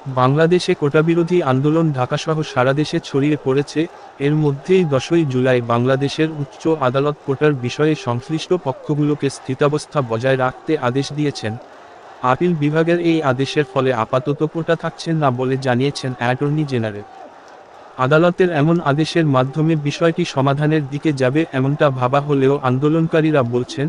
বাংলাদেশে কোটাবিরোধী আন্দোলন ঢাকাসহ সারা দেশে ছড়িয়ে পড়েছে। এর মধ্যেই 10ই জুলাই বাংলাদেশের উচ্চ আদালত কোটার বিষয়ে সংশ্লিষ্ট পক্ষগুলোকে স্থিতাবস্থা বজায় রাখতে আদেশ দিয়েছেন। আপিল বিভাগের এই আদেশের ফলে আপাতত কোটা থাকছে না বলে জানিয়েছেন অ্যাটর্নি জেনারেল। আদালতের এমন আদেশের মাধ্যমে বিষয়টি সমাধানের দিকে যাবে এমনটা ভাবা হলেও আন্দোলনকারীরা বলছেন,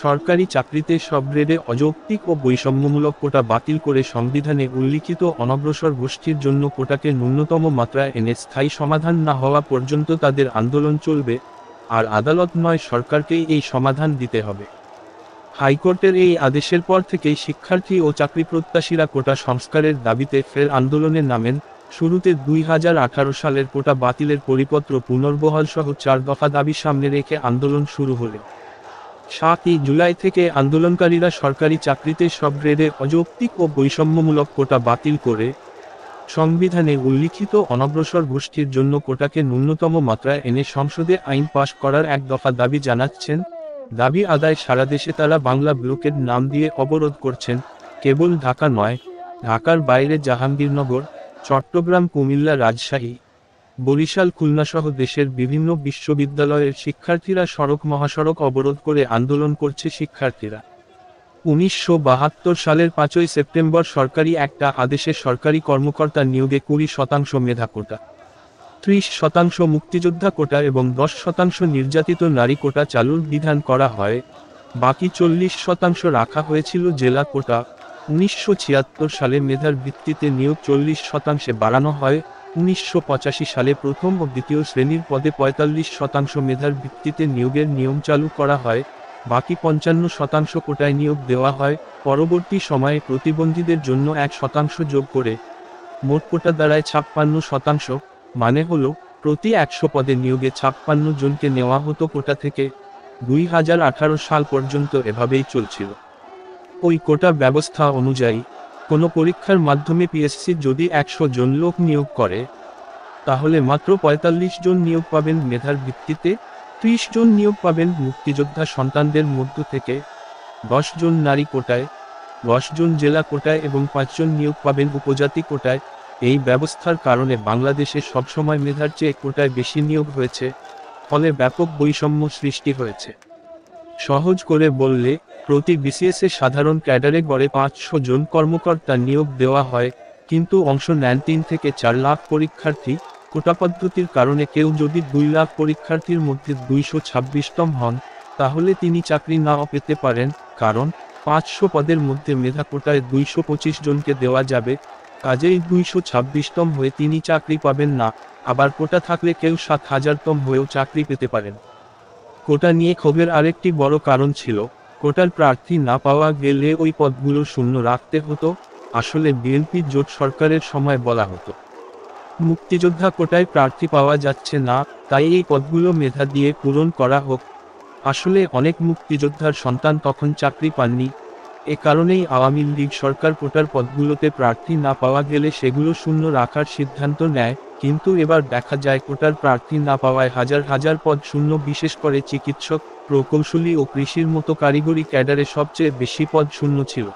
সরকারি চাকরিতে সব গ্রেডে অযৌক্তিক ও বৈষম্যমূলক কোটা বাতিল করে সংবিধানে উল্লিখিত অনগ্রসর গোষ্ঠীর জন্য কোটাকে ন্যূনতম মাত্রায় এনে স্থায়ী সমাধান না হওয়া পর্যন্ত তাদের আন্দোলন চলবে, আর আদালত নয় সরকারকেই এই সমাধান দিতে হবে। হাইকোর্টের এই আদেশের পর থেকেই শিক্ষার্থী ও চাকরিপ্রত্যাশীরা কোটা সংস্কারের দাবিতে ফের আন্দোলনে নামেন। শুরুতে 2018 সালের কোটা বাতিলের পরিপত্র পুনর্বহাল সহ 4 দফা দাবি সামনে রেখে আন্দোলন শুরু হলে 7ই জুলাই থেকে আন্দোলনকারীরা সরকারি চাকরিতে সব গ্রেডে অযৌক্তিক ও বৈষম্যমূলক কোটা বাতিল করে সংবিধানে উল্লিখিত অনগ্রসর গোষ্ঠীর জন্য কোটাকে ন্যূনতম মাত্রায় এনে সংসদে আইন পাশ করার 1 দফা দাবি জানাচ্ছেন। দাবি আদায় সারা দেশে তারা বাংলা ব্লকের নাম দিয়ে অবরোধ করছেন। কেবল ঢাকা নয়, ঢাকার বাইরে জাহাঙ্গীরনগর, চট্টগ্রাম, কুমিল্লা, রাজশাহী, বরিশাল, খুলনাসহ দেশের বিভিন্ন বিশ্ববিদ্যালয়ের শিক্ষার্থীরা সড়ক মহাসড়ক অবরোধ করে আন্দোলন করছে। শিক্ষার্থীরা 1972 সালের 5ই সেপ্টেম্বর সরকারি একটা আদেশে সরকারি কর্মকর্তা নিয়োগে 20% মেধা কোটা, 30% মুক্তিযোদ্ধা কোটা এবং 10% নির্যাতিত নারী কোটা চালুর বিধান করা হয়। বাকি 40% রাখা হয়েছিল জেলা কোটা। 1976 সালে মেধার ভিত্তিতে নিয়োগ 40% বাড়ানো হয়। 1985 সালে প্রথম ও দ্বিতীয় শ্রেণীর পদে 45% মেধার ভিত্তিতে নিয়োগের নিয়ম চালু করা হয়। বাকি 55% কোটায় নিয়োগ দেওয়া হয়। পরবর্তী সময়ে প্রতিবন্ধীদের জন্য 1% যোগ করে মোট কোটা দাঁড়ায় 56%। মানে হলো প্রতি 100 পদে নিয়োগে 56 জনকে নেওয়া হতো কোটা থেকে। 2018 সাল পর্যন্ত এভাবেই চলছিল। ওই কোটা ব্যবস্থা অনুযায়ী কোনো পরীক্ষার মাধ্যমে পিএসসি যদি 100 জন লোক নিয়োগ করে, তাহলে মাত্র 45 জন নিয়োগ পাবেন মেধার ভিত্তিতে, 30 জন নিয়োগ পাবেন মুক্তিযোদ্ধা সন্তানদের মধ্য থেকে, 10 জন নারী কোটায়, 10 জন জেলা কোটায় এবং 5 জন নিয়োগ পাবেন উপজাতি কোটায়। এই ব্যবস্থার কারণে বাংলাদেশে সবসময় মেধার চেয়ে কোটায় বেশি নিয়োগ হয়েছে, ফলে ব্যাপক বৈষম্য সৃষ্টি হয়েছে। সহজ করে বললে, প্রতি বিসিএসে সাধারণ ক্যাডারে গড়ে 500 জন কর্মকর্তা নিয়োগ দেওয়া হয়, কিন্তু অংশ নেন 3 থেকে 4 লাখ পরীক্ষার্থী। কোটা পদ্ধতির কারণে কেউ যদি 2 লাখ পরীক্ষার্থীর মধ্যে 226তম হন, তাহলে তিনি চাকরি নাও পেতে পারেন, কারণ 500 পদের মধ্যে মেধা কোটায় 225 জনকে দেওয়া যাবে। কাজেই 226তম হয়ে তিনি চাকরি পাবেন না। আবার কোটা থাকলে কেউ 7000তম হয়েও চাকরি পেতে পারেন। কোটা নিয়ে ক্ষোভের আরেকটি বড় কারণ ছিল, কোটার প্রার্থী না পাওয়া গেলে ওই পদগুলো শূন্য রাখতে হতো। আসলে বিএনপি জোট সরকারের সময় বলা হতো, মুক্তিযোদ্ধা কোটায় প্রার্থী পাওয়া যাচ্ছে না, তাই এই পদগুলো মেধা দিয়ে পূরণ করা হোক। আসলে অনেক মুক্তিযোদ্ধার সন্তান তখন চাকরি পাননি। এ কারণেই আওয়ামী লীগ সরকার কোটার পদগুলোতে প্রার্থী না পাওয়া গেলে সেগুলো শূন্য রাখার সিদ্ধান্ত নেয়। কিন্তু এবার দেখা যায় কোটার প্রার্থী না পাওয়ায় হাজার হাজার পদ শূন্য। বিশেষ করে চিকিৎসক, প্রকৌশলী ও কৃষির মতো কারিগরি ক্যাডারে সবচেয়ে বেশি পদ শূন্য ছিল।